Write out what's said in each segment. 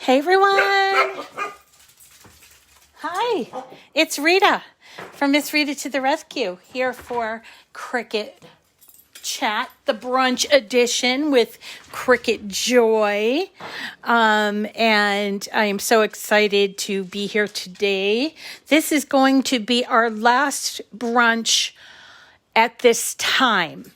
Hey everyone! Hi, it's Rita from Miss Rita to the Rescue here for Cricut Chat, the Brunch Edition with Cricut Joy. And I am so excited to be here today. This is going to be our last brunch at this time.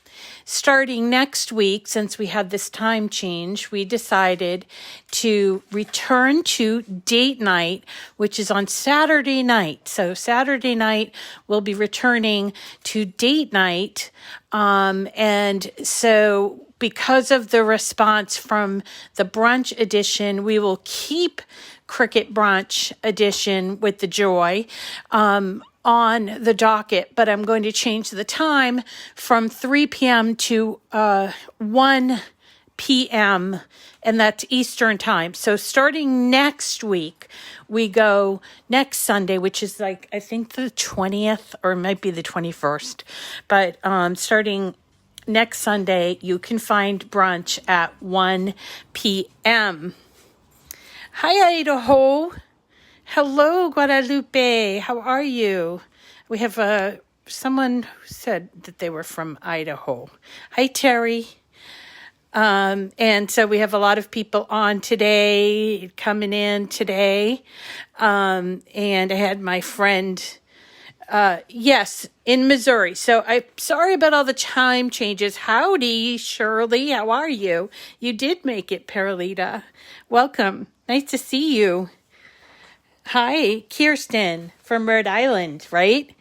Starting next week, since we had this time change, we decided to return to date night, which is on Saturday night. So Saturday night, we'll be returning to date night. And so because of the response from the Brunch Edition, we will keep Cricut Brunch Edition with the Joy on the docket, but I'm going to change the time from 3 p.m. to 1 p.m., and that's Eastern time. So starting next week, we go next Sunday, which is like, I think the 20th, or it might be the 21st. But starting next Sunday, you can find brunch at 1 p.m. Hi, Idaho. Hello, Guadalupe. How are you? We have someone who said that they were from Idaho. Hi, Terry. And so we have a lot of people on today, coming in today. And I had my friend, yes, in Missouri. So I'm sorry about all the time changes. Howdy, Shirley. How are you? You did make it, Perlita. Welcome. Nice to see you. Hi, Kirsten from Rhode Island, right?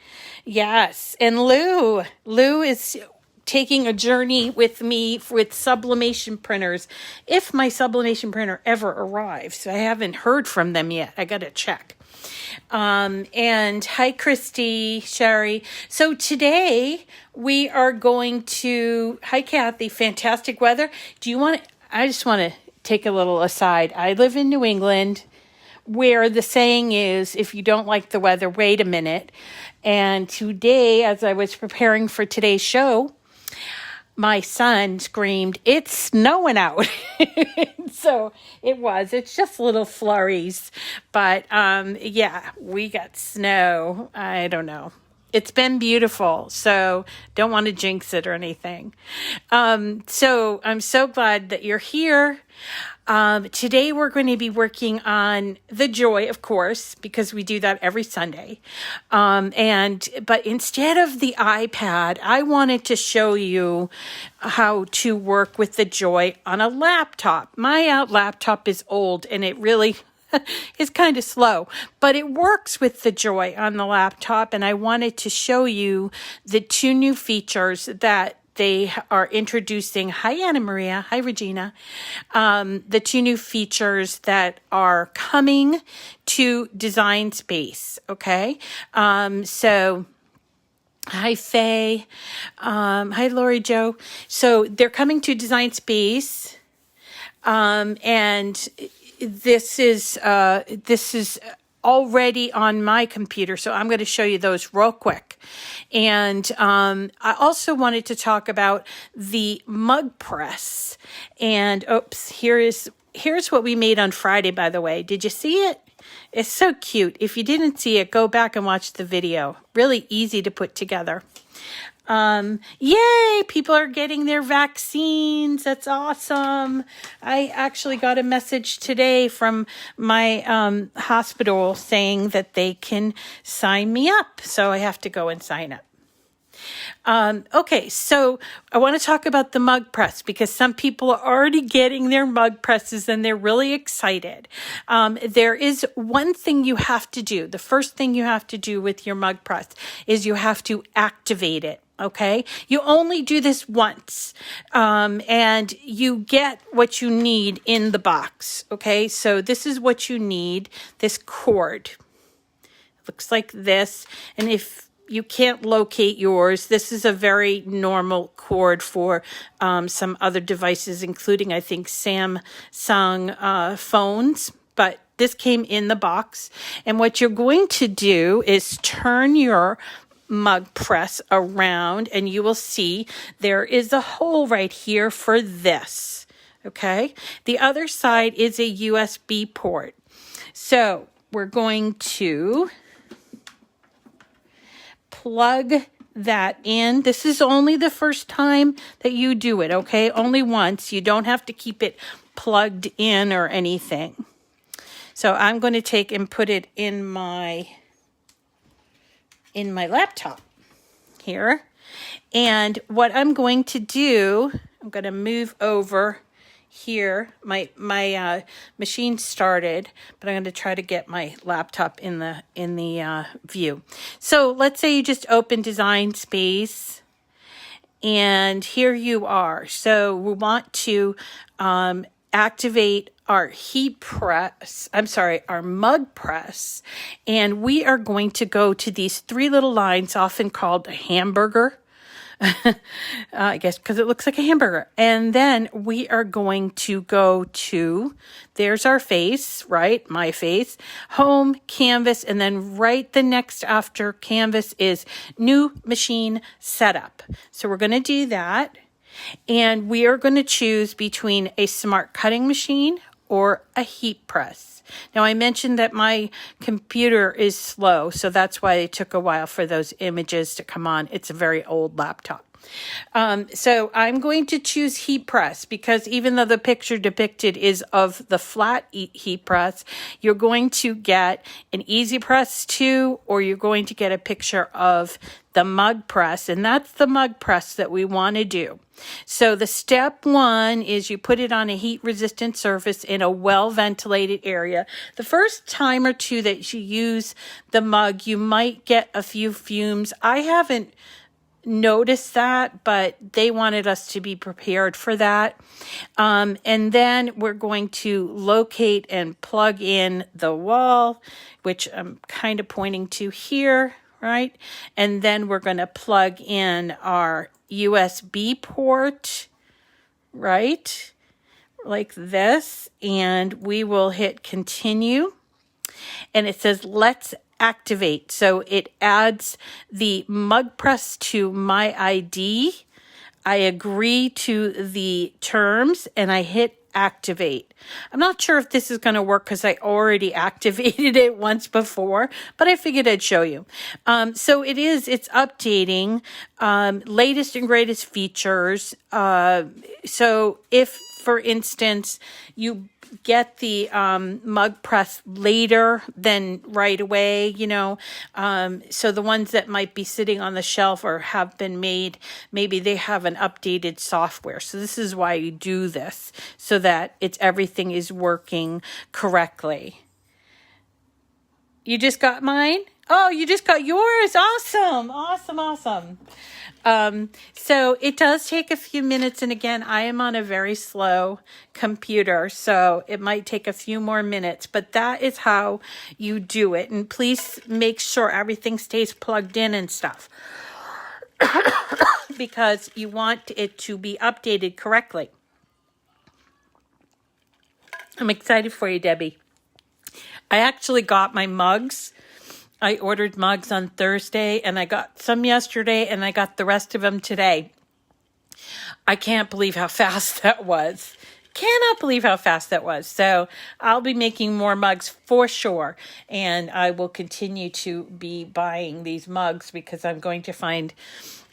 Yes. And Lou is taking a journey with me with sublimation printers. If my sublimation printer ever arrives, I haven't heard from them yet. I got to check. And hi, Christy, Sherry. So today we are going to, hi, Kathy, fantastic weather. I just want to take a little aside. I live in New England, where the saying is, if you don't like the weather, wait a minute. And today, as I was preparing for today's show, my son screamed, "It's snowing out." So it's just little flurries. But yeah, we got snow. I don't know. It's been beautiful, so don't want to jinx it or anything. So I'm so glad that you're here. Today we're going to be working on the Joy, of course, because we do that every Sunday. But instead of the iPad, I wanted to show you how to work with the Joy on a laptop. My laptop is old and it really is kind of slow, but it works with the Joy on the laptop. And I wanted to show you the two new features that they are introducing. Hi, Anna Maria. Hi, Regina. The two new features that are coming to Design Space. Okay. So hi, Faye. Hi, Lori Jo. So they're coming to Design Space. And this is already on my computer, so I'm going to show you those real quick. And I also wanted to talk about the mug press. And here's what we made on Friday, by the way. Did you see it? It's so cute. If you didn't see it, go back and watch the video. Really easy to put together. Yay, people are getting their vaccines. That's awesome. I actually got a message today from my hospital saying that they can sign me up. So I have to go and sign up. Okay, so I want to talk about the mug press because some people are already getting their mug presses and they're really excited. There is one thing you have to do. The first thing you have to do with your mug press is you have to activate it. Okay, you only do this once, and you get what you need in the box. Okay, so this is what you need, this cord. It looks like this, and if you can't locate yours, this is a very normal cord for some other devices, including, I think, Samsung phones, but this came in the box. And what you're going to do is turn your mug press around and you will see there is a hole right here for this. Okay. The other side is a USB port. So we're going to plug that in. This is only the first time that you do it, okay? Only once. You don't have to keep it plugged in or anything. So I'm going to take and put it in my laptop here. And what I'm going to do, I'm going to move over here. My machine started, but I'm going to try to get my laptop in the view. So let's say you just open Design Space, and here you are. So we want to activate our our mug press, and we are going to go to these three little lines, often called a hamburger. I guess because it looks like a hamburger. And then we are going to go to, there's our face, right? My face, home, canvas, and then right the next after canvas is new machine setup. So we're going to do that. And we are going to choose between a smart cutting machine or a heat press. Now, I mentioned that my computer is slow, so that's why it took a while for those images to come on. It's a very old laptop. So I'm going to choose heat press because even though the picture depicted is of the flat heat press, you're going to get an easy press too, or you're going to get a picture of the mug press, and that's the mug press that we want to do. So the step one is you put it on a heat resistant surface in a well ventilated area. The first time or two that you use the mug, you might get a few fumes. I haven't noticed that, but they wanted us to be prepared for that. And then we're going to locate and plug in the wall, which I'm kind of pointing to here, right? And then we're going to plug in our USB port, right? Like this. And we will hit continue. And it says, let's activate. So it adds the mug press to my ID. I agree to the terms and I hit activate. I'm not sure if this is going to work because I already activated it once before, but I figured I'd show you. So it's updating latest and greatest features. So if, for instance, you get the mug press later than right away, so the ones that might be sitting on the shelf or have been made, maybe they have an updated software. So this is why you do this, so that everything is working correctly. You just got mine? Oh, you just got yours. Awesome. So it does take a few minutes. And again, I am on a very slow computer, so it might take a few more minutes, but that is how you do it. And please make sure everything stays plugged in and stuff because you want it to be updated correctly. I'm excited for you, Debbie. I actually got my mugs. I ordered mugs on Thursday, and I got some yesterday, and I got the rest of them today. I can't believe how fast that was. Cannot believe how fast that was. So I'll be making more mugs for sure, and I will continue to be buying these mugs because I'm going to find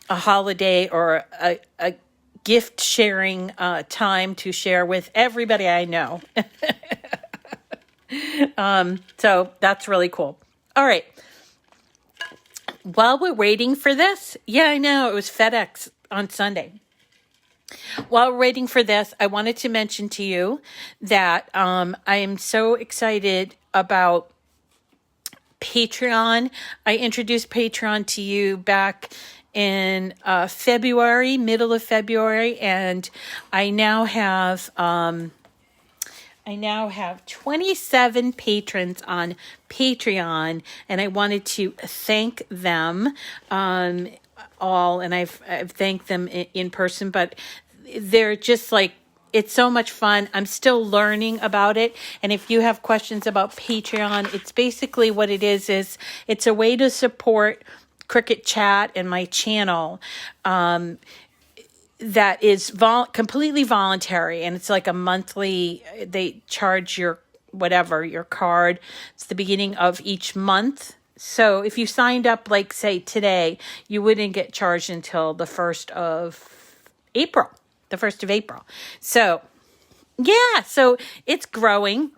a holiday or a gift sharing time to share with everybody I know. So that's really cool. All right. While we're waiting for this, I know it was FedEx on Sunday. While we're waiting for this, I wanted to mention to you that I am so excited about Patreon. I introduced Patreon to you back in February, middle of February, and I now have 27 patrons on Patreon, and I wanted to thank them all, and I've thanked them in person, but they're just like, it's so much fun. I'm still learning about it, and if you have questions about Patreon, it's basically what it is it's a way to support Cricut Chat and my channel. that is completely voluntary, and it's like a monthly, they charge your card. It's the beginning of each month. So if you signed up, like say today, you wouldn't get charged until the 1st of April. So yeah, so it's growing.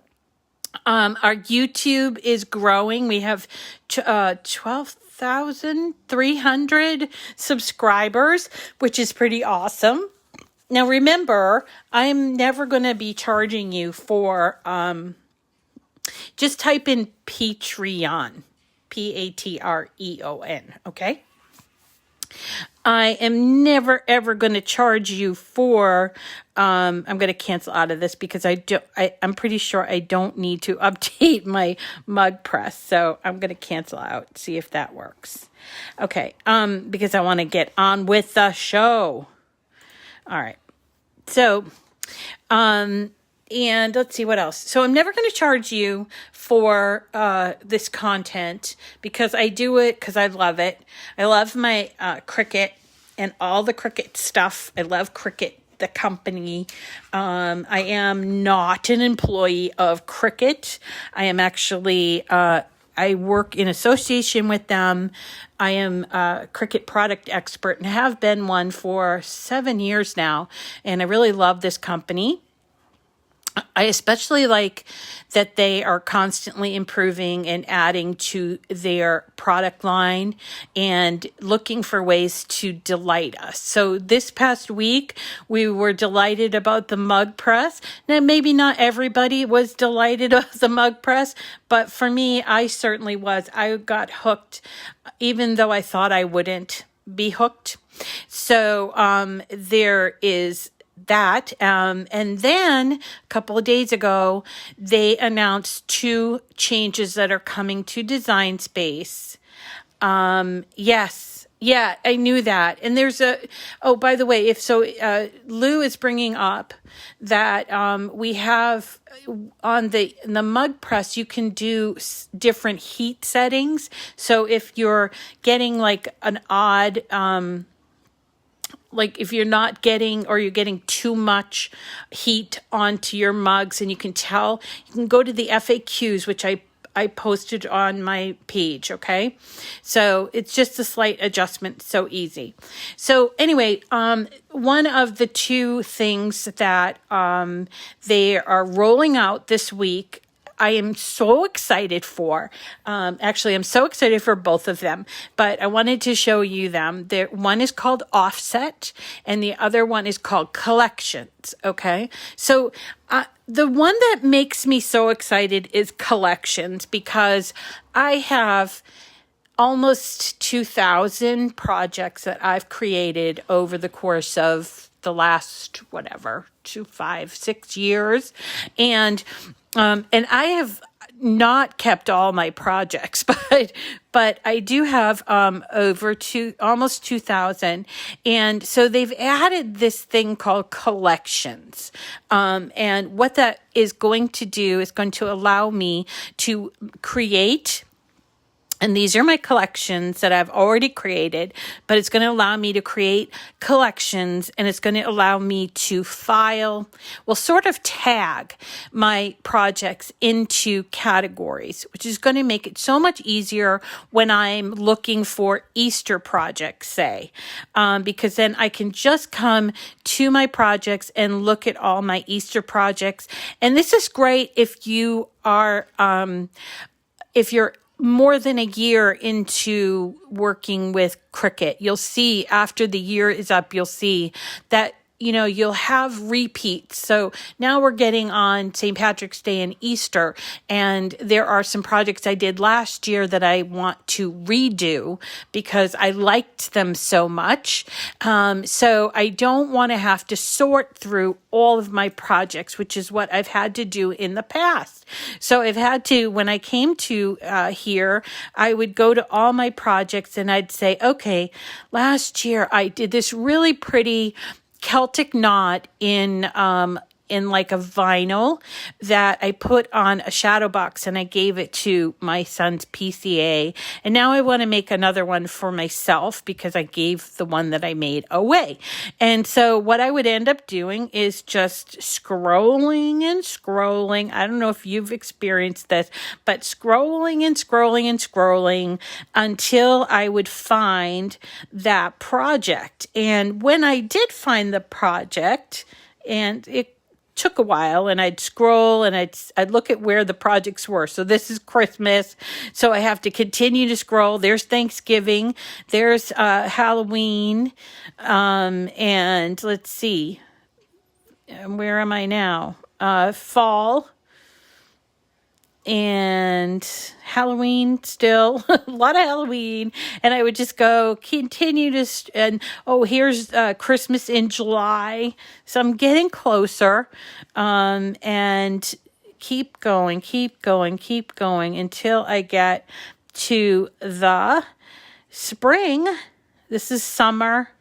Our YouTube is growing. We have 12,300 subscribers, which is pretty awesome. Now remember, I'm never going to be charging you for, just type in Patreon, Patreon, okay? I am never, ever going to charge you for, I'm going to cancel out of this because I'm pretty sure I don't need to update my mug press. So I'm going to cancel out, see if that works. Okay. Because I want to get on with the show. All right. So, and let's see what else. So I'm never going to charge you for this content because I do it because I love it. I love my Cricut and all the Cricut stuff. I love Cricut, the company. I am not an employee of Cricut. I am actually, I work in association with them. I am a Cricut product expert and have been one for 7 years now. And I really love this company. I especially like that they are constantly improving and adding to their product line and looking for ways to delight us. So this past week, we were delighted about the mug press. Now, maybe not everybody was delighted with the mug press, but for me, I certainly was. I got hooked, even though I thought I wouldn't be hooked. So there is that. And then a couple of days ago, they announced 2 changes that are coming to Design Space. Yes. Yeah, I knew that. And there's by the way, Lou is bringing up that we have on the mug press, you can do different heat settings. So if you're getting like an odd, like if you're not getting, or you're getting too much heat onto your mugs, and you can tell, you can go to the FAQs, which I posted on my page, okay? So it's just a slight adjustment, so easy. So anyway, one of the 2 things that they are rolling out this week, I am so excited for. Actually, I'm so excited for both of them, but I wanted to show you them. One is called Offset, and the other one is called Collections, okay? So the one that makes me so excited is Collections, because I have almost 2,000 projects that I've created over the course of the last, 5-6 years. And I have not kept all my projects, but I do have almost 2,000. And so they've added this thing called Collections. And what that is going to do is going to allow me to create, and these are my collections that I've already created, but it's going to allow me to create collections, and it's going to allow me to sort of tag my projects into categories, which is going to make it so much easier when I'm looking for Easter projects, say, because then I can just come to my projects and look at all my Easter projects. And this is great if you are, if you're more than a year into working with Cricut. You'll see after the year is up, you'll see that, you'll have repeats. So now we're getting on St. Patrick's Day and Easter, and there are some projects I did last year that I want to redo because I liked them so much. So I don't want to have to sort through all of my projects, which is what I've had to do in the past. So I've had to, when I came to here, I would go to all my projects and I'd say, okay, last year I did this really pretty Celtic knot in in like a vinyl that I put on a shadow box, and I gave it to my son's PCA. And now I want to make another one for myself because I gave the one that I made away. And so what I would end up doing is just scrolling and scrolling. I don't know if you've experienced this, but scrolling and scrolling and scrolling until I would find that project. And when I did find the project, and it took a while, and I'd scroll and I'd look at where the projects were. So this is Christmas, so I have to continue to scroll. There's Thanksgiving, there's Halloween, and let's see, where am I now? Fall and Halloween still, a lot of Halloween. And I would just go continue to, and here's Christmas in July. So I'm getting closer, and keep going until I get to the spring. This is summer.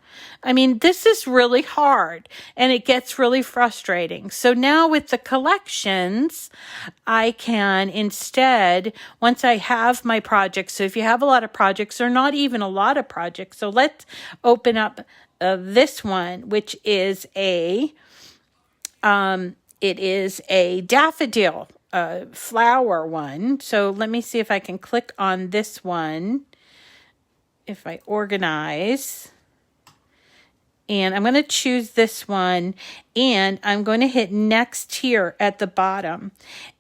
I mean, this is really hard, and it gets really frustrating. So now with the collections, I can instead, once I have my projects, so if you have a lot of projects or not even a lot of projects, so let's open up this one, which is it is a daffodil flower one. So let me see if I can click on this one, if I organize. And I'm going to choose this one, and I'm going to hit next here at the bottom,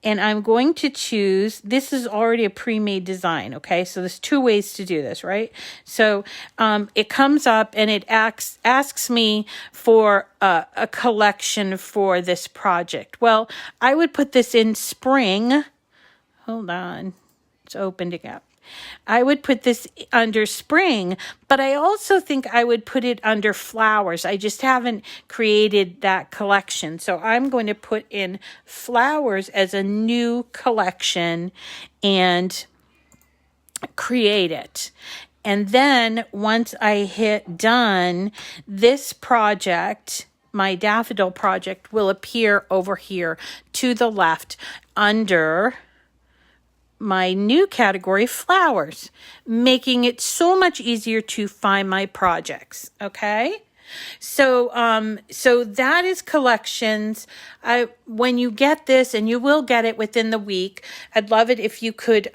and I'm going to choose, this is already a pre-made design, okay? So there's two ways to do this, right? So it comes up and it asks me for a collection for this project. Well, I would put this in spring. Hold on, it's opening up. I would put this under spring, but I also think I would put it under flowers. I just haven't created that collection. So I'm going to put in flowers as a new collection and create it. And then once I hit done, this project, my daffodil project, will appear over here to the left under my new category, flowers, making it so much easier to find my projects. Okay. So that is collections. When you get this, and you will get it within the week, I'd love it if you could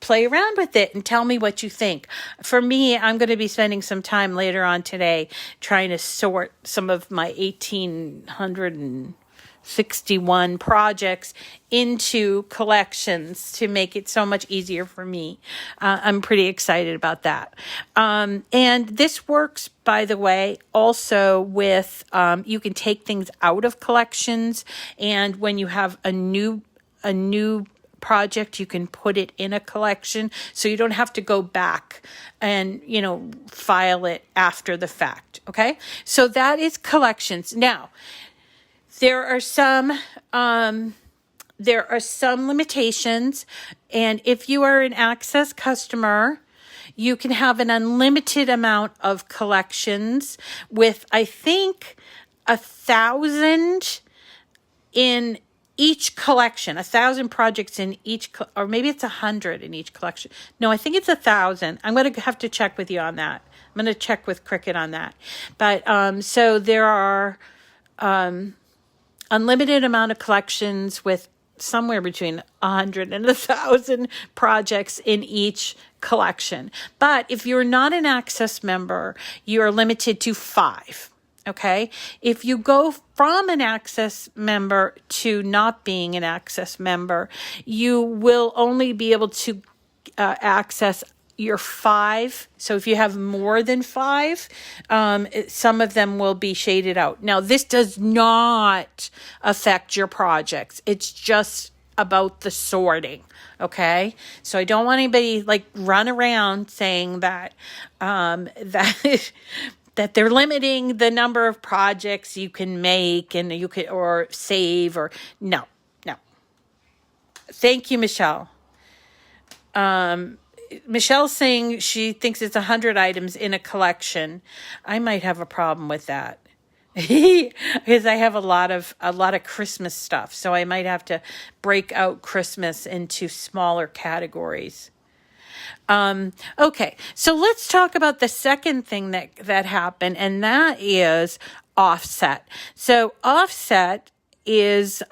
play around with it and tell me what you think. For me, I'm going to be spending some time later on today trying to sort some of my 1,861 projects into collections to make it so much easier for me. I'm pretty excited about that. And this works, by the way, also with, you can take things out of collections, and when you have a new project, you can put it in a collection, so you don't have to go back and, file it after the fact. Okay. So that is collections. Now, there are some limitations, and if you are an Access customer, you can have an unlimited amount of collections with, I think, 1,000 in each collection, 1,000 projects in each, or maybe it's 100 in each collection. No, I think it's 1,000. I'm going to have to check with you on that. I'm going to check with Cricut on that. But so there are unlimited amount of collections with somewhere between 100 and 1,000 projects in each collection. But if you're not an Access member, you are limited to 5. Okay. If you go from an Access member to not being an Access member, you will only be able to access your 5. So if you have more than 5, some of them will be shaded out. Now, this does not affect your projects. It's just about the sorting. Okay. So I don't want anybody run around saying that, that they're limiting the number of projects you can make and you could, or save, or no. Thank you, Michelle. Michelle's saying she thinks it's 100 items in a collection. I might have a problem with that. Because I have a lot of Christmas stuff, so I might have to break out Christmas into smaller categories. Okay, so let's talk about the second thing that happened, and that is offset. So offset is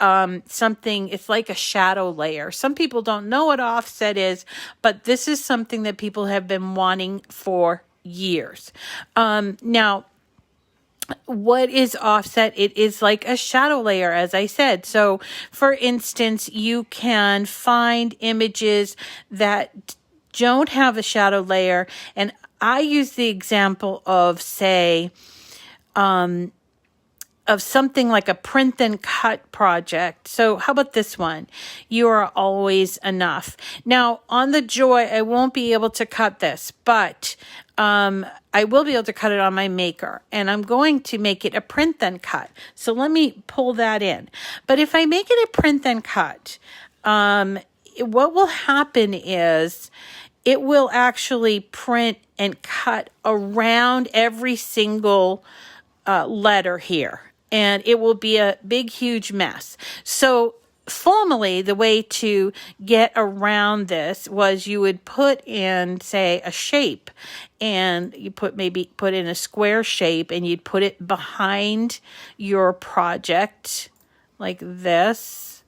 something, it's like a shadow layer. Some people don't know what offset is, but this is something that people have been wanting for years. Now, what is offset? It is like a shadow layer, as I said. So, for instance, you can find images that don't have a shadow layer. And I use the example of, say, of something like a print and cut project. So how about this one? You are always enough. Now on the Joy, I won't be able to cut this, but I will be able to cut it on my Maker, and I'm going to make it a print then cut. So let me pull that in. But if I make it a print then cut, what will happen is it will actually print and cut around every single letter here. And it will be a big, huge mess. So formerly, the way to get around this was you would put in, say, a shape, and you put in a square shape, and you'd put it behind your project like this.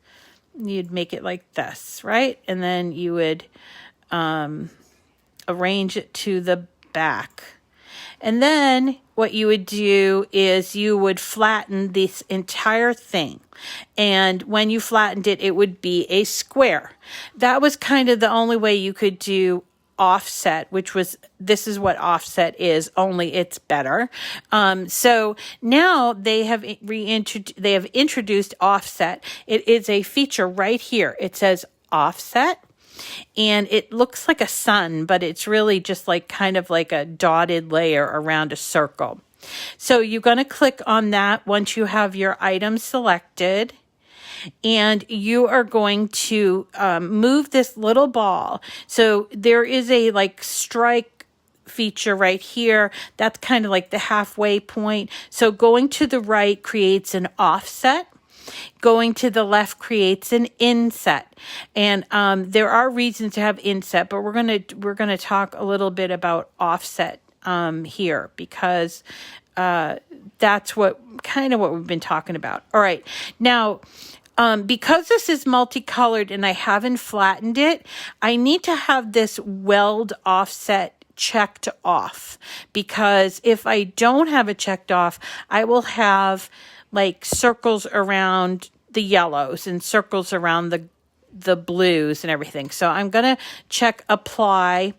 You'd make it like this, right? And then you would arrange it to the back. And then what you would do is you would flatten this entire thing. And when you flattened it, it would be a square. That was kind of the only way you could do offset, this is what offset is, only it's better. So now they have introduced offset. It is a feature right here. It says offset. And it looks like a sun, but it's really just like kind of like a dotted layer around a circle. So you're going to click on that once you have your item selected. And you are going to move this little ball. So there is a like strike feature right here. That's kind of like the halfway point. So going to the right creates an offset. Going to the left creates an inset, and there are reasons to have inset, but we're gonna talk a little bit about offset here, because that's what we've been talking about. All right, now because this is multicolored and I haven't flattened it, I need to have this weld offset checked off, because if I don't have it checked off, I will have like circles around the yellows and circles around the blues and everything. So I'm going to check apply,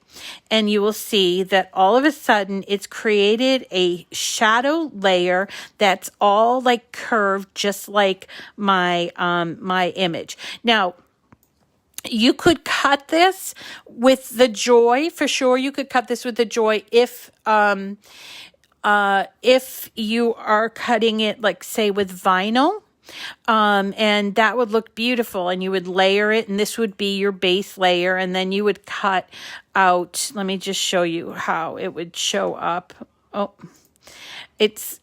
and you will see that all of a sudden it's created a shadow layer that's all like curved, just like my image. Now, you could cut this with the Joy, for sure. You could cut this with the Joy if you are cutting it, like, say, with vinyl, and that would look beautiful, and you would layer it, and this would be your base layer, and then you would cut out, let me just show you how it would show up. Oh, it's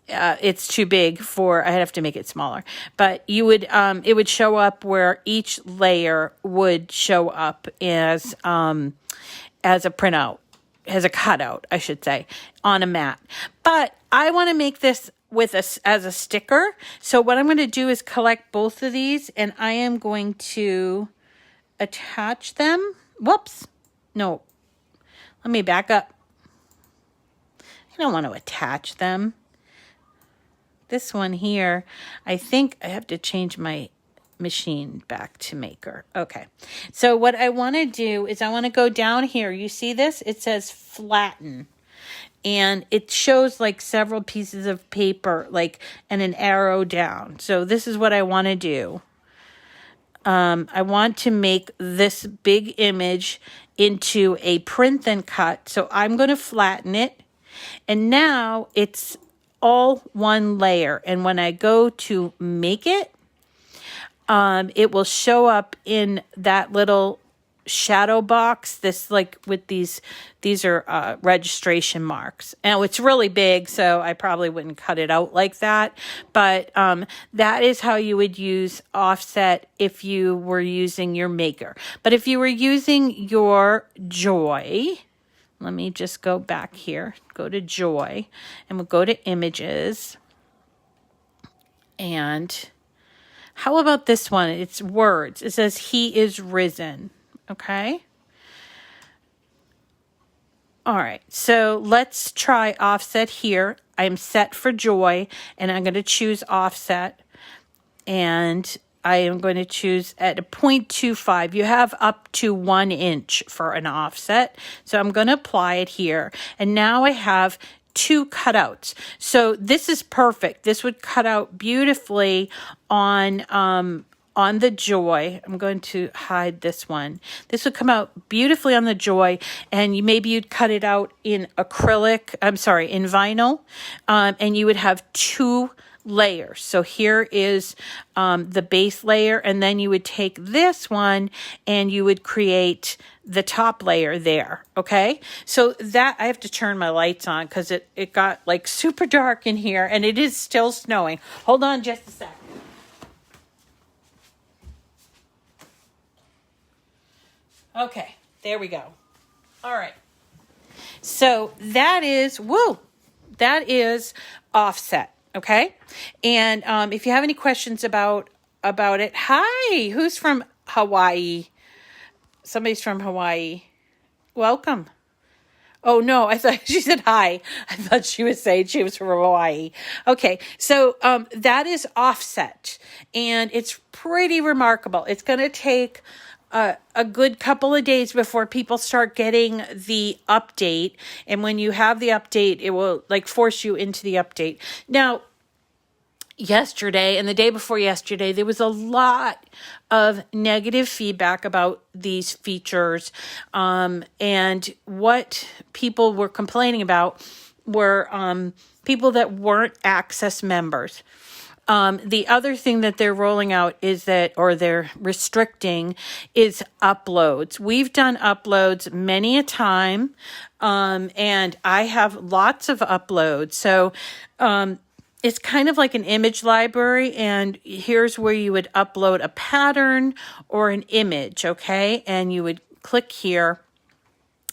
too big I have to make it smaller, but you would, it would show up where each layer would show up as a printout. As a cutout, I should say, on a mat. But I want to make this as a sticker. So what I'm going to do is collect both of these, and I am going to attach them. Whoops. No. Let me back up. I don't want to attach them. This one here, I think I have to change my machine back to Maker. Okay. So what I want to do is I want to go down here. You see this? It says flatten. And it shows like several pieces of paper, like, and an arrow down. So this is what I want to do. I want to make this big image into a print then cut. So I'm going to flatten it. And now it's all one layer. And when I go to make it, it will show up in that little shadow box, this like with these are registration marks. Now it's really big, so I probably wouldn't cut it out like that, but that is how you would use offset if you were using your maker. But if you were using your Joy, let me just go back here, go to Joy, and we'll go to images. And how about this one? It's words. It says, he is risen. Okay. All right. So let's try offset here. I'm set for Joy, and I'm going to choose offset. And I am going to choose at a 0.25. You have up to 1 inch for an offset. So I'm going to apply it here. And now I have 2 cutouts. So this is perfect. This would cut out beautifully on the Joy. I'm going to hide this one. This would come out beautifully on the Joy, and maybe you'd cut it out in acrylic, in vinyl, and you would have 2 layers. So here is the base layer, and then you would take this one and you would create the top layer there. Okay, so that I have to turn my lights on because it got like super dark in here, and it is still snowing. Hold on just a sec. Okay, there we go. All right. So that is offset. Okay. And if you have any questions about it, hi, who's from Hawaii? Somebody's from Hawaii. Welcome. Oh, no, I thought she said hi. I thought she was saying she was from Hawaii. Okay, so that is offset, and it's pretty remarkable. It's going to take a good couple of days before people start getting the update. And when you have the update, it will like force you into the update. Now, yesterday and the day before yesterday, there was a lot of negative feedback about these features. And what people were complaining about were people that weren't Access members. The other thing that they're rolling out they're restricting is uploads. We've done uploads many a time, and I have lots of uploads. So, it's kind of like an image library, and here's where you would upload a pattern or an image, okay? And you would click here,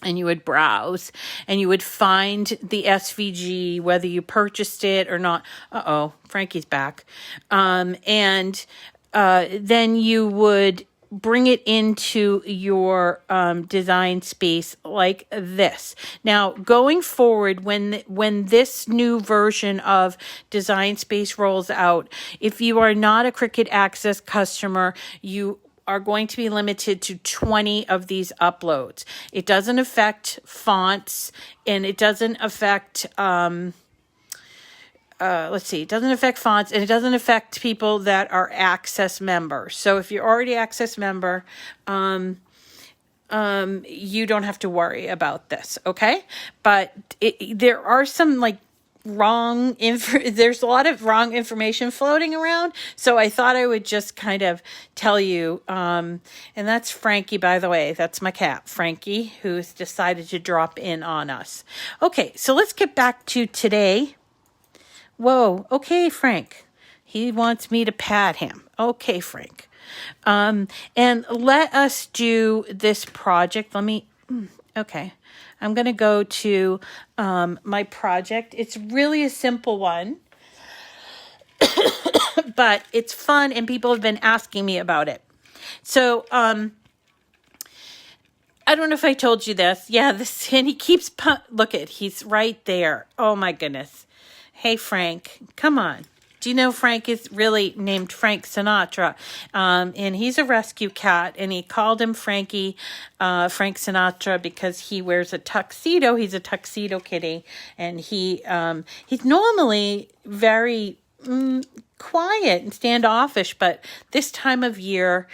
and you would browse, and you would find the SVG, whether you purchased it or not. Uh-oh, Frankie's back. And then you would bring it into your design space like this. Now, going forward, when this new version of Design Space rolls out, if you are not a Cricut Access customer, you are going to be limited to 20 of these uploads. It doesn't affect fonts, and it doesn't affect it doesn't affect fonts, and it doesn't affect people that are Access members. So if you're already Access member, you don't have to worry about this, okay? But there are some like there's a lot of wrong information floating around. So I thought I would just kind of tell you, and that's Frankie, by the way. That's my cat, Frankie, who's decided to drop in on us. Okay, so let's get back to today. Whoa, okay, Frank. He wants me to pat him. Okay, Frank. And let us do this project. Okay. I'm going to go to my project. It's really a simple one, but it's fun, and people have been asking me about it. So, I don't know if I told you this. Yeah, and he keeps, he's right there. Oh my goodness. Hey, Frank, come on. Do you know Frank is really named Frank Sinatra? And he's a rescue cat, and he called him Frank Sinatra because he wears a tuxedo. He's a tuxedo kitty, and he's normally very quiet and standoffish, but this time of year,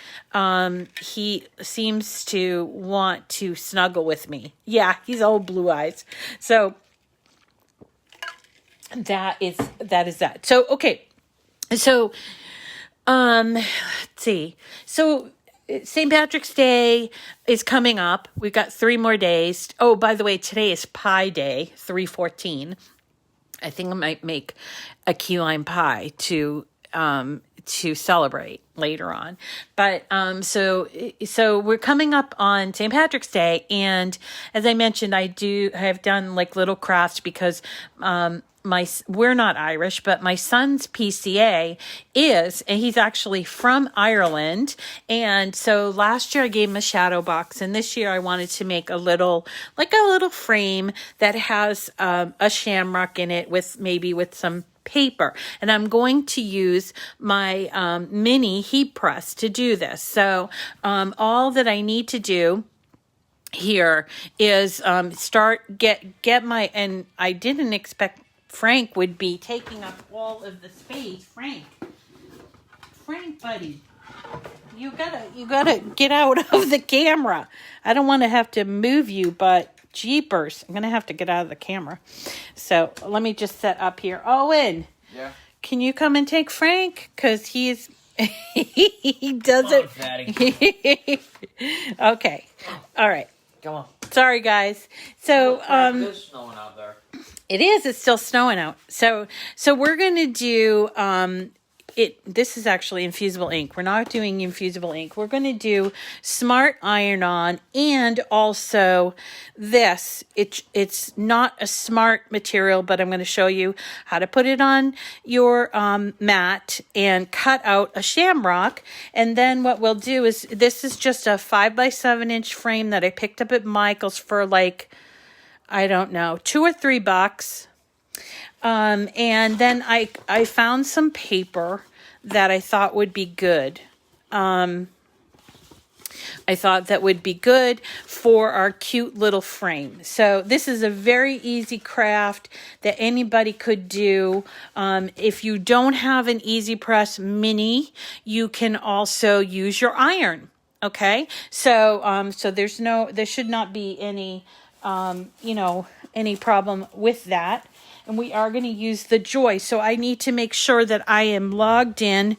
he seems to want to snuggle with me. Yeah, he's old blue eyes. So that is that. So, okay. So, let's see. So St. Patrick's Day is coming up. We've got 3 more days. Oh, by the way, today is Pie Day, 3/14. I think I might make a key lime pie to celebrate later on. But so we're coming up on St. Patrick's Day, and as I mentioned, I have done like little crafts because we're not Irish, but my son's PCA is, and he's actually from Ireland. And so last year I gave him a shadow box, and this year I wanted to make a little frame that has a shamrock in it with some paper. And I'm going to use my mini heat press to do this. So all that I need to do here is get my, and I didn't expect Frank would be taking up all of the space. Frank, buddy, you gotta get out of the camera. I don't want to have to move you, but jeepers, I'm gonna have to get out of the camera. So let me just set up here. Owen, yeah, can you come and take Frank? Because he's he doesn't. Okay, all right. Come on. Sorry, guys. So it's snowing out there. It is. It's still snowing out. So we're going to do this is actually infusible ink. We're not doing infusible ink. We're going to do Smart Iron-On, and also this. It's not a smart material, but I'm going to show you how to put it on your mat and cut out a shamrock. And then what we'll do is, this is just a 5x7-inch frame that I picked up at Michael's for like, I don't know, $2 or $3. And then I found some paper that I thought would be good. I thought that would be good for our cute little frame. So this is a very easy craft that anybody could do. If you don't have an Easy Press Mini, you can also use your iron. Okay, so there should not be any any problem with that. And we are going to use the Joy. So I need to make sure that I am logged in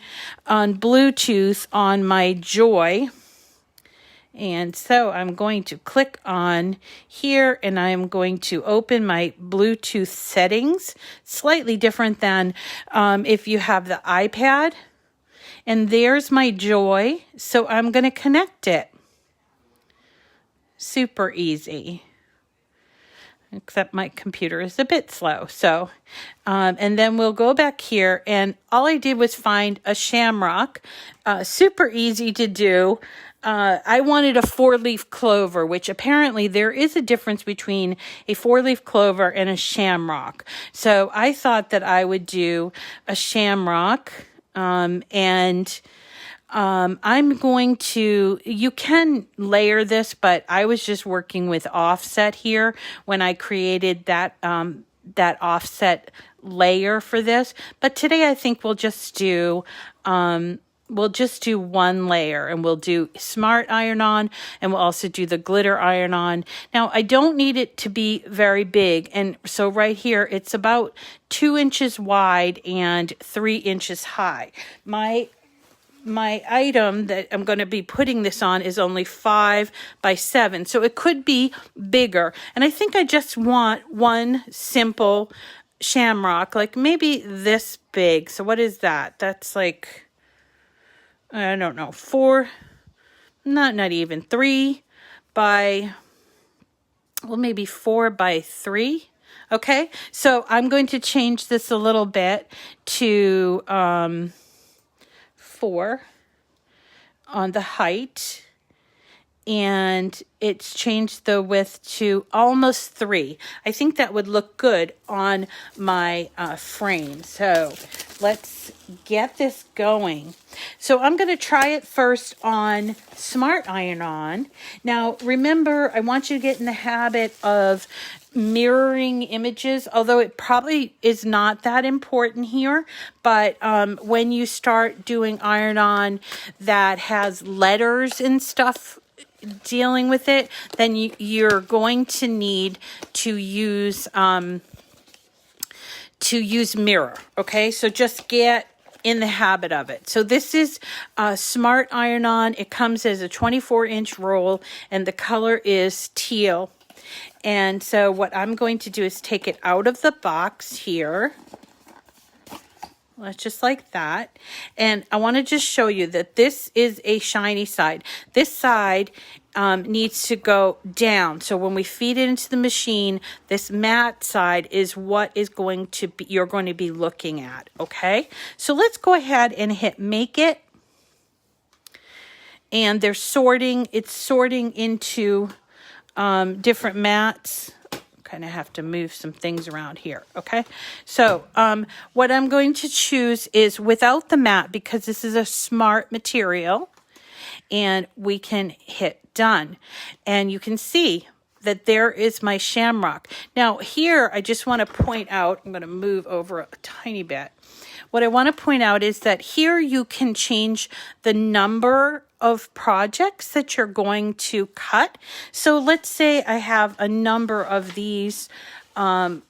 on Bluetooth on my Joy. And so I'm going to click on here, and I'm going to open my Bluetooth settings. Slightly different than if you have the iPad. And there's my Joy. So I'm going to connect it. Super easy. Except my computer is a bit slow. So, and then we'll go back here, and all I did was find a shamrock. Super easy to do. I wanted a 4-leaf clover, which apparently there is a difference between a 4-leaf clover and a shamrock. So I thought that I would do a shamrock, and I'm going to, you can layer this, but I was just working with offset here when I created that offset layer for this. But today I think we'll just do one layer, and we'll do Smart Iron-On, and we'll also do the Glitter Iron-On. Now, I don't need it to be very big, and so right here, it's about 2 inches wide and 3 inches high. My item that I'm going to be putting this on is only 5x7, so it could be bigger. And I think I just want one simple shamrock, like maybe this big. So what is that? That's like, I don't know, 4, not even 3 by, well, maybe 4x3. Okay, so I'm going to change this a little bit to 4 on the height, and it's changed the width to almost 3. I think that would look good on my frame. So let's get this going. So I'm going to try it first on Smart Iron-On. Now remember, I want you to get in the habit of mirroring images, although it probably is not that important here. But when you start doing iron-on that has letters and stuff dealing with it, then you're going to need to use mirror. Okay, so just get in the habit of it. So this is a Smart Iron-On. It comes as a 24-inch roll, and the color is teal. And so what I'm going to do is take it out of the box here. Just like that. And I want to just show you that this is a shiny side. This side needs to go down. So when we feed it into the machine, this matte side is what is going to be, you're going to be looking at. Okay. So let's go ahead and hit make it. And they're sorting, it's sorting into different mats. Kind of have to move some things around here. Okay. So what I'm going to choose is without the mat, because this is a smart material, and we can hit done. And you can see that there is my Shamrock. Now here, I just want to point out, I'm going to move over a tiny bit. What I want to point out is that here you can change the number of projects that you're going to cut. So let's say I have a number of these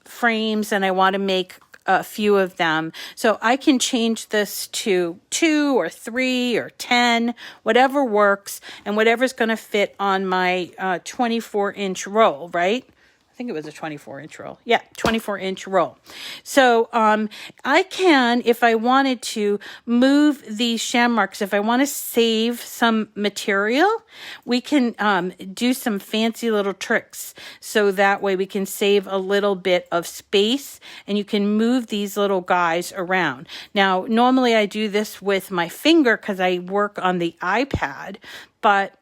frames and I want to make a few of them. So I can change this to 2 or 3 or 10, whatever works, and whatever's going to fit on my 24-inch roll, right? I think it was a 24-inch roll. Yeah, 24-inch roll. So I can, if I wanted to, move these shamrocks. If I want to save some material, we can do some fancy little tricks. So that way we can save a little bit of space, and you can move these little guys around. Now, normally I do this with my finger because I work on the iPad, but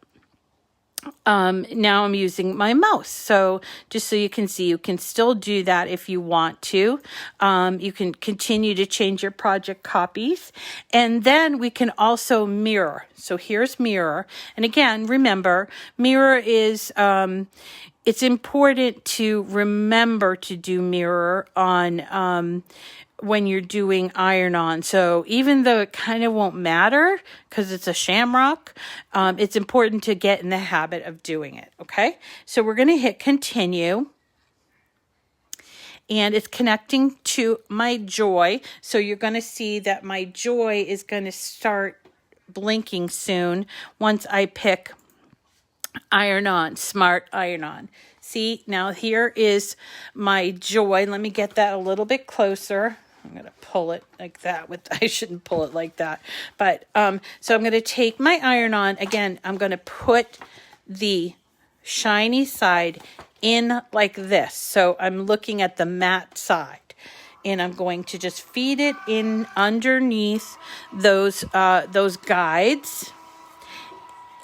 now I'm using my mouse. So just so you can see, you can still do that if you want to. You can continue to change your project copies. And then we can also mirror. So here's mirror. And again, remember, mirror is, it's important to remember to do mirror on, when you're doing iron-on. So even though it kind of won't matter because it's a Shamrock, it's important to get in the habit of doing it. Okay, so we're going to hit continue, and it's connecting to my Joy. So you're going to see that my Joy is going to start blinking soon once I pick iron-on, Smart Iron-On. See, now here is my Joy. Let me get that a little bit closer. I'm going to pull it like that. I shouldn't pull it like that. But so I'm going to take my iron-on. Again, I'm going to put the shiny side in like this. So I'm looking at the matte side. And I'm going to just feed it in underneath those guides.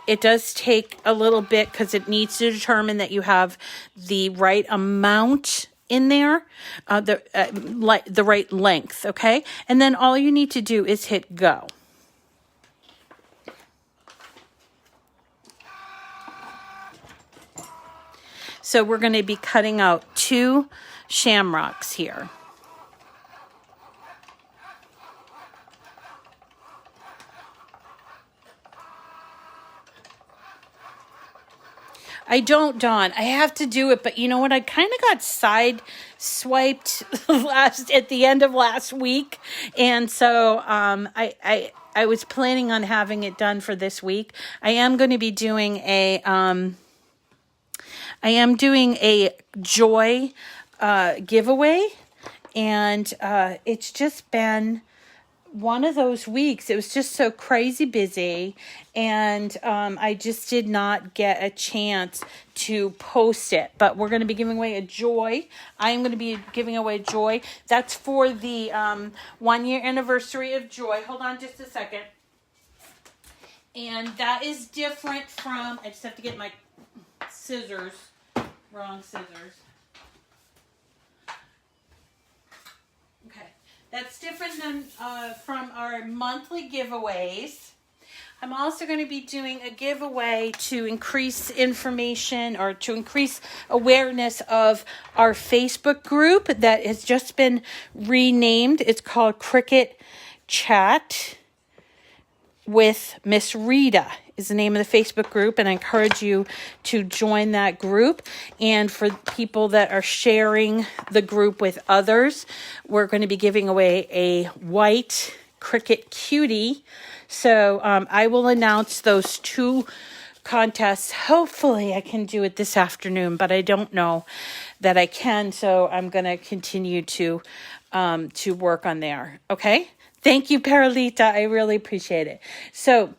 It does take a little bit because it needs to determine that you have the right amount in there, the right length, okay? And then all you need to do is hit go. So we're going to be cutting out 2 shamrocks here. I don't, Dawn. I have to do it, but you know what? I kind of got side-swiped at the end of last week, and so I was planning on having it done for this week. I am going to be doing a Joy giveaway, and it's just been one of those weeks. It was just so crazy busy, and I just did not get a chance to post it. But we're going to be giving away a Joy. I am going to be giving away Joy. That's for the 1-year anniversary of Joy. Hold on just a second. And that is different from, I just have to get my scissors, wrong scissors. That's different than from our monthly giveaways. I'm also going to be doing a giveaway to increase information or to increase awareness of our Facebook group that has just been renamed. It's called Cricut Chat with Miss Rita is the name of the Facebook group, and I encourage you to join that group. And for people that are sharing the group with others, we're going to be giving away a white Cricut Cutie. So I will announce those 2 contests. Hopefully I can do it this afternoon, but I don't know that I can. So I'm going to continue to work on there. Okay. Thank you, Perlita. I really appreciate it. So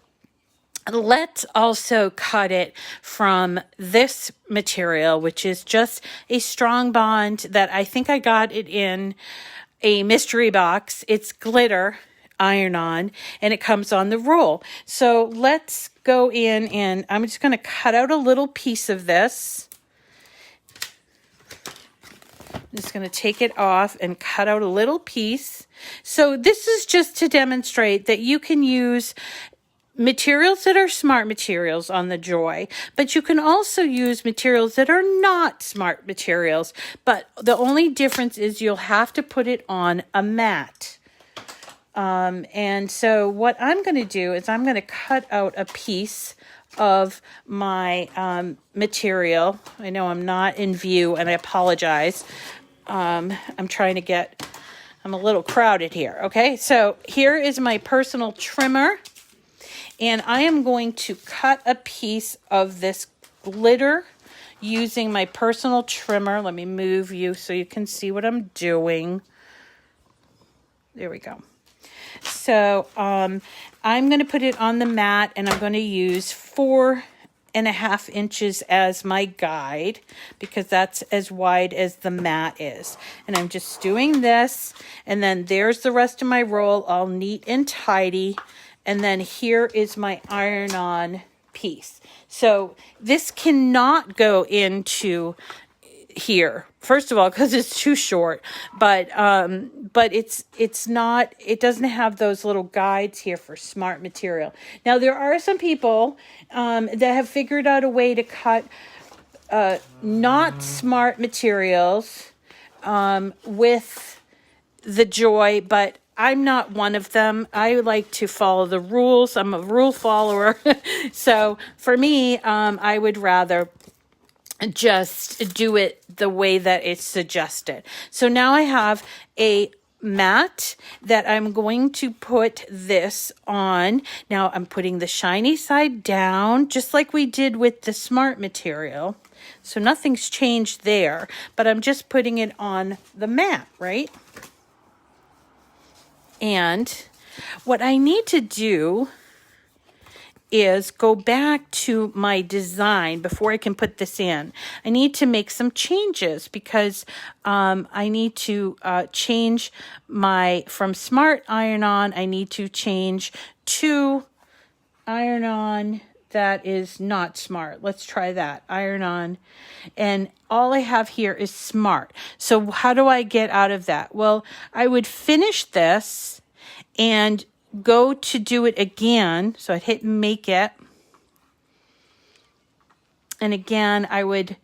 let's also cut it from this material, which is just a strong bond that I think I got it in a mystery box. It's glitter iron-on, and it comes on the roll. So let's go in, and I'm just going to cut out a little piece of this. I'm just going to take it off and cut out a little piece. So this is just to demonstrate that you can use materials that are smart materials on the Joy, but you can also use materials that are not smart materials. But the only difference is you'll have to put it on a mat. And so what I'm going to do is I'm going to cut out a piece of my material. I know I'm not in view, and I apologize. I'm a little crowded here. Okay, so here is my personal trimmer, and I am going to cut a piece of this glitter using my personal trimmer. Let me move you so you can see what I'm doing. There we go. So I'm going to put it on the mat, and I'm going to use 4.5 inches as my guide, because that's as wide as the mat is. And I'm just doing this, and then there's the rest of my roll, all neat and tidy. And then here is my iron-on piece. So this cannot go into here, first of all, because it's too short, but it's not, it doesn't have those little guides here for smart material. Now there are some people that have figured out a way to cut not smart materials with the Joy, but I'm not one of them. I like to follow the rules. I'm a rule follower. So for me, I would rather just do it the way that it's suggested. So now I have a mat that I'm going to put this on. Now I'm putting the shiny side down, just like we did with the smart material. So nothing's changed there, but I'm just putting it on the mat, right? And what I need to do is go back to my design before I can put this in. I need to make some changes because I need to change from smart iron-on, I need to change to iron-on that is not smart. Let's try that, iron-on. And all I have here is smart. So how do I get out of that? Well, I would finish this and go to do it again. So I'd hit make it. And again, I would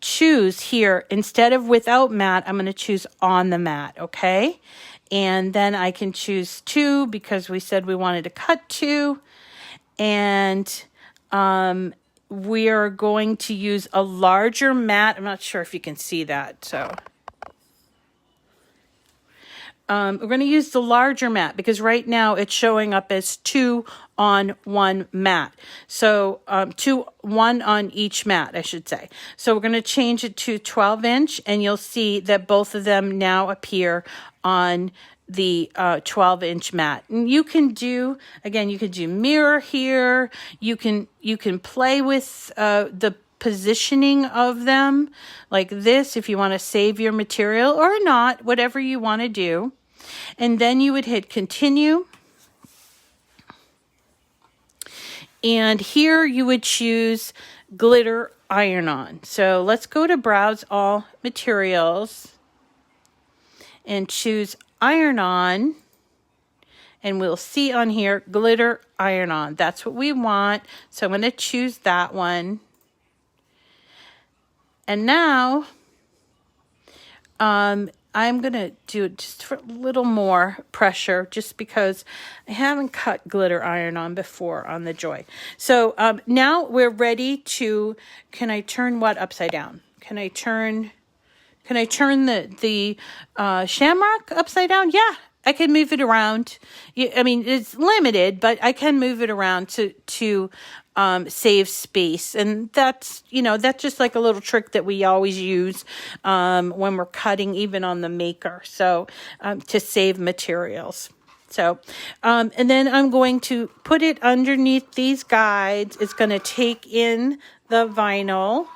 choose here, instead of without mat, I'm going to choose on the mat, okay? And then I can choose 2 because we said we wanted to cut 2. And we are going to use a larger mat. I'm not sure if you can see that, so we're going to use the larger mat because right now it's showing up as 2 on 1 mat. So 1 on each mat, I should say. So we're going to change it to 12 inch, and you'll see that both of them now appear on the 12 inch mat. And you can do, again, you can do mirror here. You can play with the positioning of them like this if you want to save your material or not, whatever you want to do. And then you would hit continue. And here you would choose glitter iron-on. So let's go to browse all materials and choose iron-on. And we'll see on here glitter iron-on. That's what we want. So I'm going to choose that one. And now I'm going to do it just for a little more pressure, just because I haven't cut glitter iron-on before on the Joy. So now we're ready to, can I turn what upside down? Can I turn the Shamrock upside down? Yeah, I can move it around. I mean, it's limited, but I can move it around to save space. And that's, that's just like a little trick that we always use when we're cutting, even on the maker. So to save materials. So, and then I'm going to put it underneath these guides. It's going to take in the vinyl.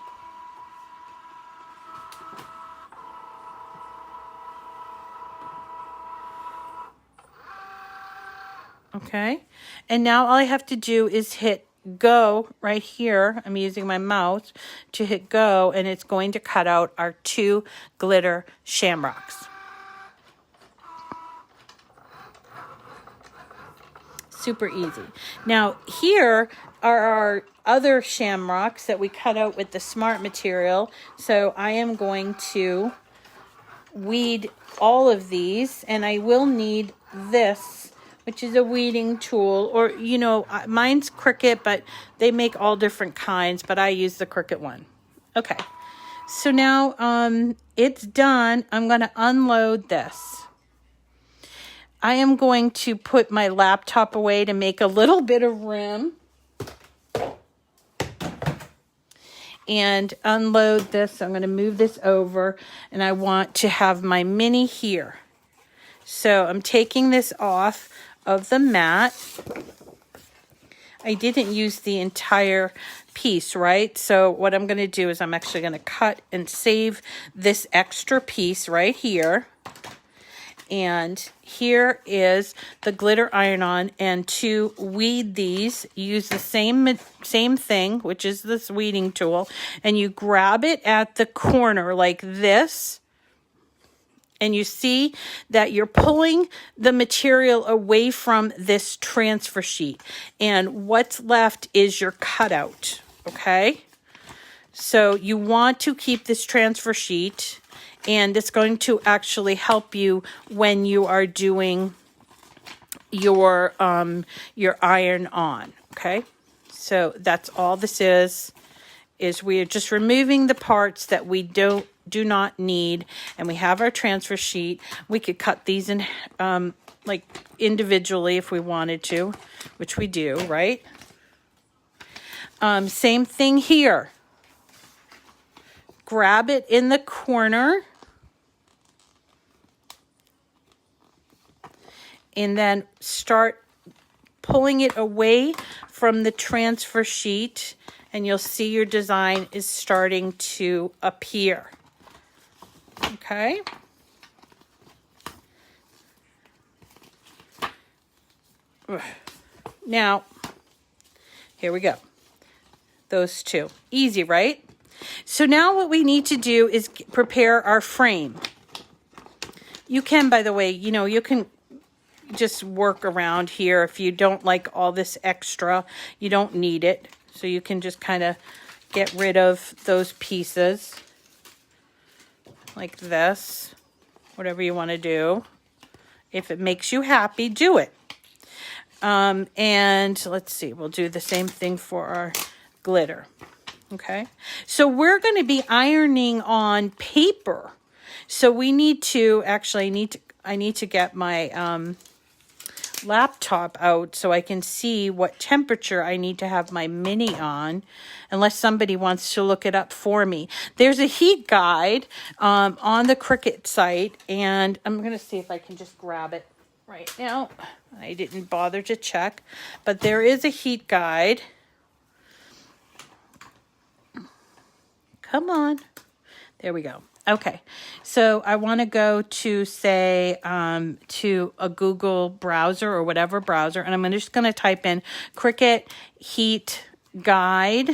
Okay, and now all I have to do is hit go right here. I'm using my mouse to hit go, and it's going to cut out our 2 glitter shamrocks. Super easy. Now here are our other shamrocks that we cut out with the Smart material. So I am going to weed all of these, and I will need this, which is a weeding tool, or mine's Cricut, but they make all different kinds, but I use the Cricut one. Okay, so now it's done. I'm going to unload this. I am going to put my laptop away to make a little bit of room and unload this. So I'm going to move this over, and I want to have my mini here. So I'm taking this off of the mat. I didn't use the entire piece, right? So what I'm going to do is I'm actually going to cut and save this extra piece right here. And here is the glitter iron-on, and to weed these, use the same thing, which is this weeding tool, and you grab it at the corner like this, and you see that you're pulling the material away from this transfer sheet, and what's left is your cutout, okay? So you want to keep this transfer sheet, and it's going to actually help you when you are doing your iron on, okay? So that's all this is we are just removing the parts that we do not need, and we have our transfer sheet. We could cut these in like individually if we wanted to, which we do, right? Same thing here. Grab it in the corner, and then start pulling it away from the transfer sheet, and you'll see your design is starting to appear. Okay. Now, here we go. Those 2. Easy, right? So now what we need to do is prepare our frame. You can, by the way, you can just work around here. If you don't like all this extra, you don't need it. So you can just kind of get rid of those pieces like this, whatever you want to do. If it makes you happy, do it. And let's see, we'll do the same thing for our glitter. Okay, so we're going to be ironing on paper. So we need to, actually, I need to get my laptop out so I can see what temperature I need to have my mini on, unless somebody wants to look it up for me. There's a heat guide on the Cricut site, and I'm going to see if I can just grab it right now. I didn't bother to check, but there is a heat guide. Come on. There we go. Okay. So I want to go to, say, to a Google browser or whatever browser, and I'm just going to type in Cricut Heat Guide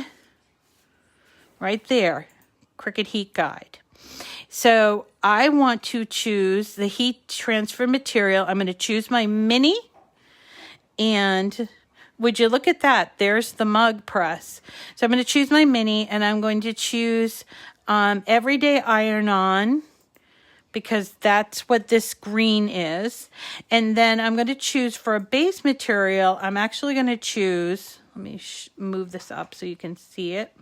right there. Cricut Heat Guide. So I want to choose the heat transfer material. I'm going to choose my mini, and would you look at that? There's the mug press. So I'm going to choose my mini, and I'm going to choose Everyday Iron-On, because that's what this green is. And then I'm going to choose for a base material. I'm actually going to choose, let me move this up so you can see it.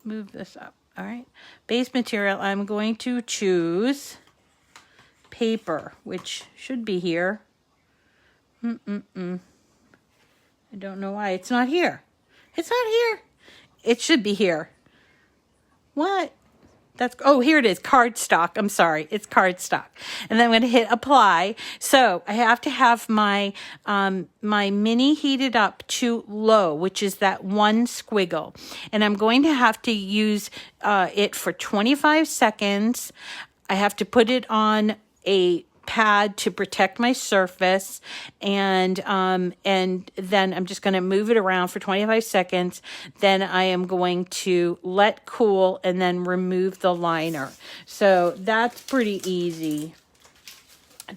Move this up. All right. Base material, I'm going to choose paper, which should be here. I don't know why it's not here. It's not here. It should be here. What? Oh, here it is, cardstock. I'm sorry, it's cardstock. And then I'm going to hit apply. So I have to have my my mini heated up to low, which is that one squiggle. And I'm going to have to use it for 25 seconds. I have to put it on a pad to protect my surface, and then I'm just going to move it around for 25 seconds. Then I am going to let cool and then remove the liner. So that's pretty easy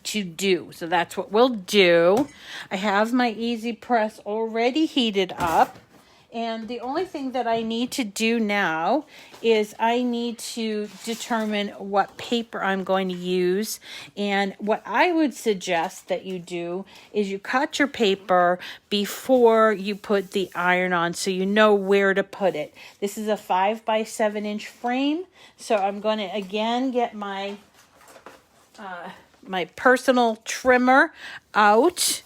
to do. So that's what we'll do. I have my easy press already heated up. And the only thing that I need to do now is I need to determine what paper I'm going to use. And what I would suggest that you do is you cut your paper before you put the iron on, so you know where to put it. This is a 5 by 7 inch frame. So I'm going to again get my my personal trimmer out,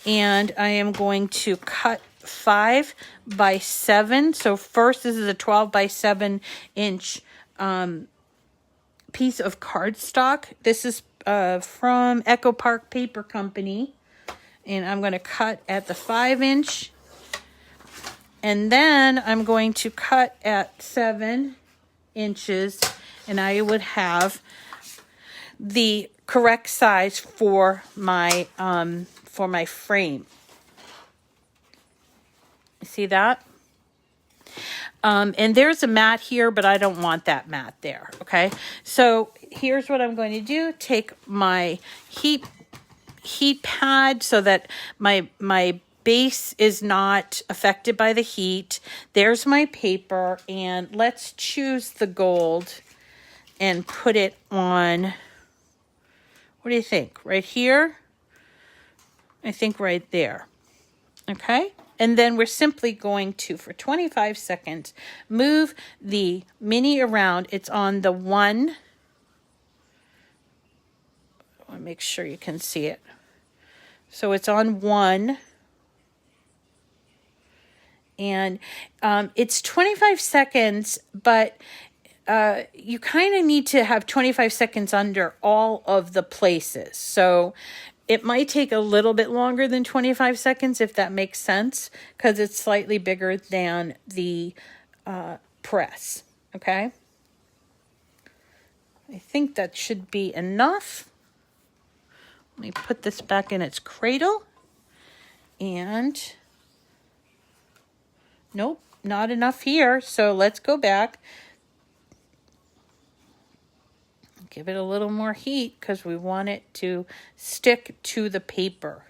and I am going to cut 5 by 7. So first, this is a 12 by 7 inch piece of cardstock. This is from Echo Park Paper Company, and I'm going to cut at the 5 inch, and then I'm going to cut at 7 inches, and I would have the correct size for my frame. See that? And there's a mat here, but I don't want that mat there. Okay. So here's what I'm going to do. Take my heat pad so that my base is not affected by the heat. There's my paper, and let's choose the gold and put it on. What do you think? Right here? I think right there. Okay. And then we're simply going to, for 25 seconds, move the mini around. It's on the one. I want to make sure you can see it. So it's on 1. And it's 25 seconds, but you kind of need to have 25 seconds under all of the places. So it might take a little bit longer than 25 seconds, if that makes sense, because it's slightly bigger than the press, okay? I think that should be enough. Let me put this back in its cradle. And nope, not enough here. So let's go back. Give it a little more heat because we want it to stick to the paper.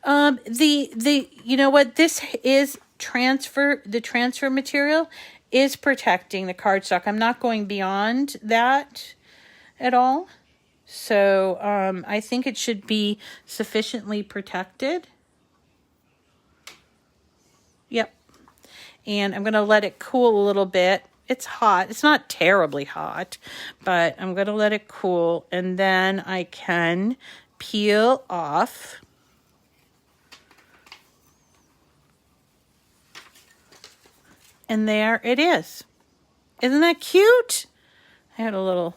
You know what, this is the transfer material is protecting the cardstock. I'm not going beyond that at all. So I think it should be sufficiently protected. Yep. And I'm going to let it cool a little bit. It's hot. It's not terribly hot, but I'm going to let it cool, and then I can peel off. And there it is. Isn't that cute? I had a little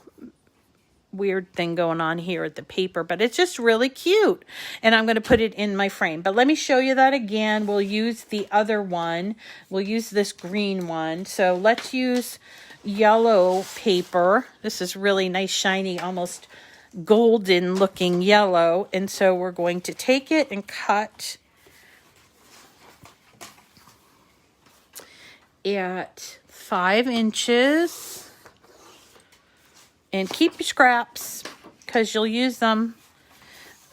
weird thing going on here at the paper, but it's just really cute. And I'm going to put it in my frame. But let me show you that again. We'll use the other one. We'll use this green one. So let's use yellow paper. This is really nice, shiny, almost golden looking yellow. And so we're going to take it and cut at 5 inches. And keep your scraps because you'll use them.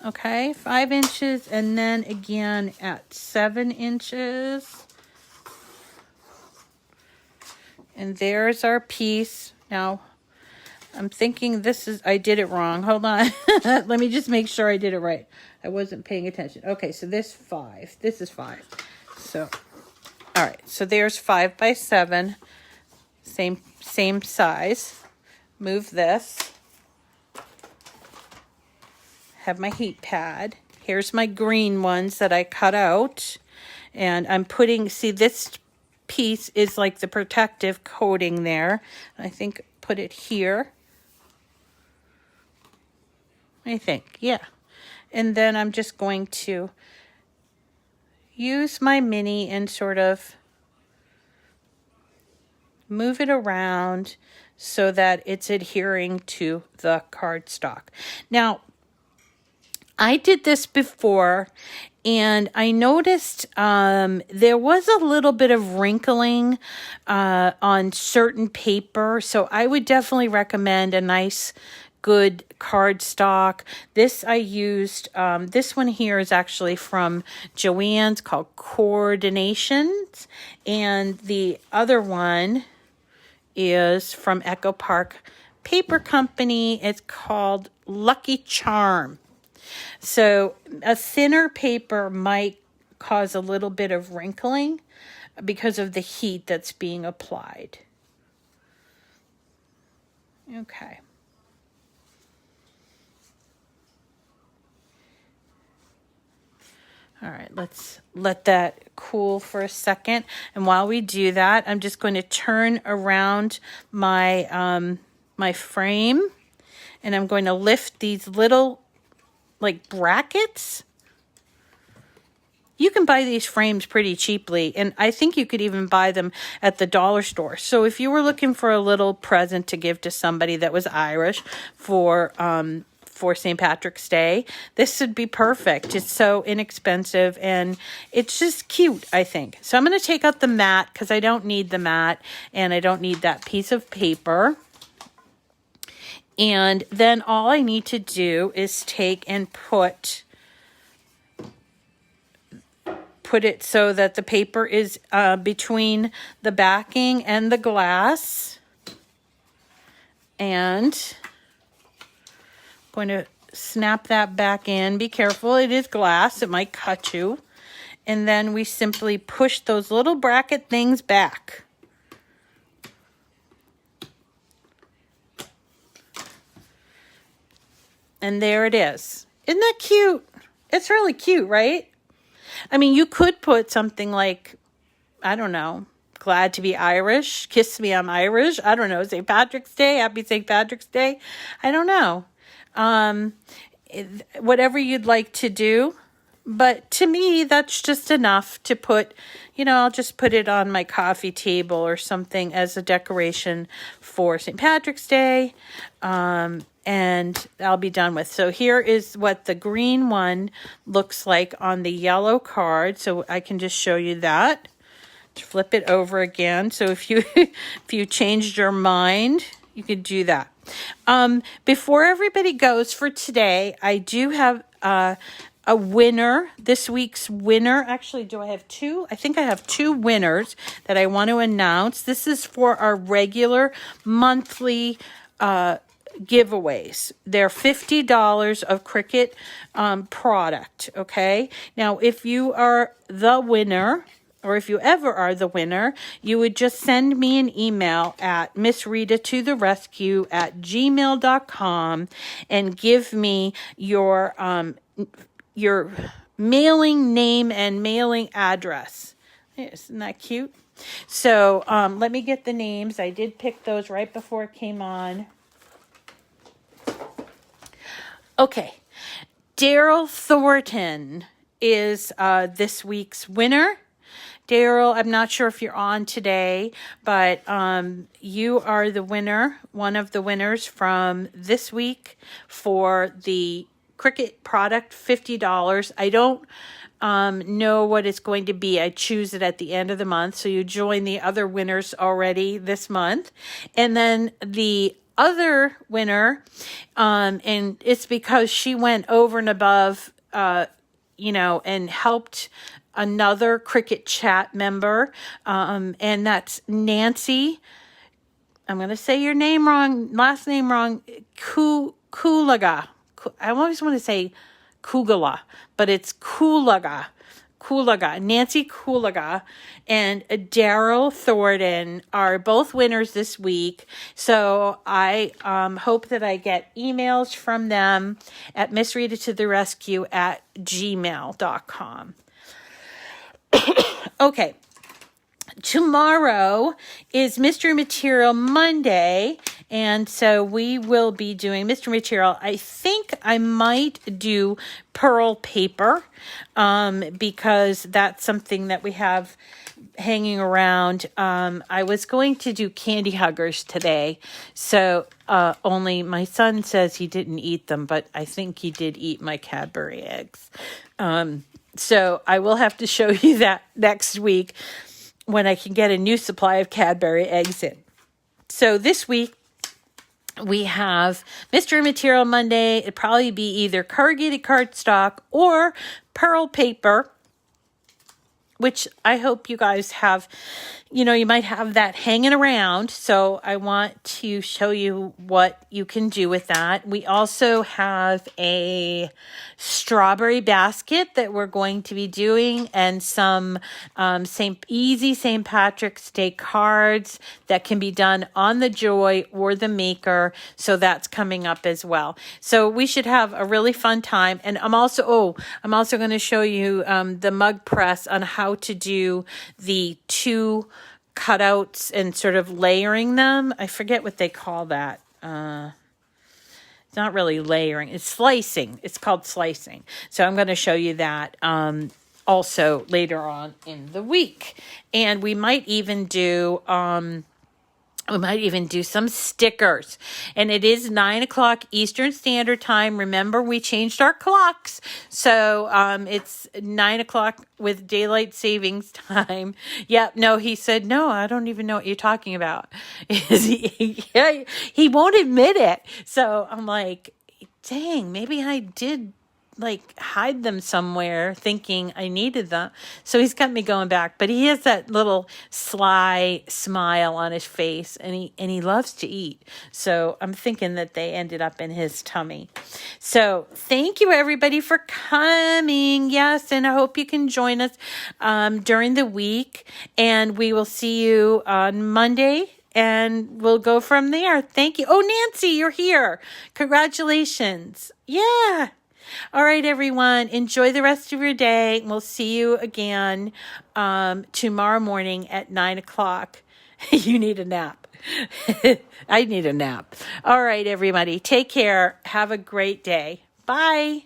Okay, 5 inches, and then again at 7 inches. And there's our piece. Now, I'm thinking I did it wrong. Hold on. Let me just make sure I did it right. I wasn't paying attention. Okay, so this is 5. So All right, so there's 5 by 7, same size. Move this. Have my heat pad. Here's my green ones that I cut out. And I'm putting, see, this piece is like the protective coating there. I think put it here. I think, yeah. And then I'm just going to use my mini and sort of move it around so that it's adhering to the cardstock. Now, I did this before and I noticed there was a little bit of wrinkling on certain paper. So I would definitely recommend a nice, good cardstock. This I used, this one here is actually from Joann's called Coordinations. And the other one is from Echo Park Paper Company. It's called Lucky Charm. So a thinner paper might cause a little bit of wrinkling because of the heat that's being applied. Okay. All right, let's let that cool for a second. And while we do that, I'm just going to turn around my my frame, and I'm going to lift these little like brackets. You can buy these frames pretty cheaply, and I think you could even buy them at the dollar store. So if you were looking for a little present to give to somebody that was Irish for St. Patrick's Day, this would be perfect. It's so inexpensive and it's just cute, I think. So I'm going to take out the mat because I don't need the mat and I don't need that piece of paper. And then all I need to do is take and put it so that the paper is between the backing and the glass. And I'm going to snap that back in. Be careful, it is glass, it might cut you. And then we simply push those little bracket things back. And there it is. Isn't that cute? It's really cute, right? I mean, you could put something like, I don't know, glad to be Irish, kiss me, I'm Irish. I don't know, St. Patrick's Day, happy St. Patrick's Day. I don't know. Whatever you'd like to do. But to me, that's just enough to put, I'll just put it on my coffee table or something as a decoration for St. Patrick's Day. And I'll be done with. So here is what the green one looks like on the yellow card. So I can just show you that. Flip it over again. So if you if you changed your mind, you could do that. Before everybody goes for today, I do have a winner, this week's winner. Actually, do I have two? I think I have two winners that I want to announce. This is for our regular monthly giveaways. They're $50 of Cricut product, okay? Now, if you are the winner, or if you ever are the winner, you would just send me an email at missritatotherescue@gmail.com and give me your mailing name and mailing address. Isn't that cute? So let me get the names. I did pick those right before it came on. Okay, Daryl Thornton is this week's winner. Daryl, I'm not sure if you're on today, but you are the winner, one of the winners from this week for the Cricut product, $50. I don't know what it's going to be. I choose it at the end of the month, so you join the other winners already this month. And then the other winner, and it's because she went over and above, and helped another Cricut Chat member, and that's Nancy. I'm going to say your name wrong, last name wrong, Kulaga. I always want to say Kugala, but it's Kulaga. Nancy Kulaga and Daryl Thornton are both winners this week. So I hope that I get emails from them at missritatotherescue@gmail.com. Okay. Tomorrow is Mystery Material Monday, and so we will be doing Mystery Material. I think I might do pearl paper because that's something that we have hanging around. I was going to do candy huggers today, so only my son says he didn't eat them, but I think he did eat my Cadbury eggs. So I will have to show you that next week when I can get a new supply of Cadbury eggs in. So this week we have Mystery Material Monday. It'd probably be either corrugated cardstock or pearl paper, which I hope you guys have, you might have that hanging around. So I want to show you what you can do with that. We also have a strawberry basket that we're going to be doing, and some easy St. Patrick's Day cards that can be done on the Joy or the Maker. So that's coming up as well. So we should have a really fun time. And I'm also going to show you the mug press on how to do the two cutouts and sort of layering them. I forget what they call that. It's not really layering. It's slicing. It's called slicing. So I'm going to show you that also later on in the week. And we might even do some stickers. And it is 9:00 Eastern Standard Time. Remember, we changed our clocks. So it's 9:00 with daylight savings time. Yep. No, he said, no, I don't even know what you're talking about. He won't admit it. So I'm like, dang, maybe I did hide them somewhere thinking I needed them. So he's got me going back, but he has that little sly smile on his face, and he loves to eat. So I'm thinking that they ended up in his tummy. So thank you everybody for coming. Yes. And I hope you can join us during the week, and we will see you on Monday. And we'll go from there. Thank you. Oh, Nancy, you're here. Congratulations. Yeah. All right, everyone. Enjoy the rest of your day. We'll see you again tomorrow morning at 9:00. You need a nap. I need a nap. All right, everybody. Take care. Have a great day. Bye.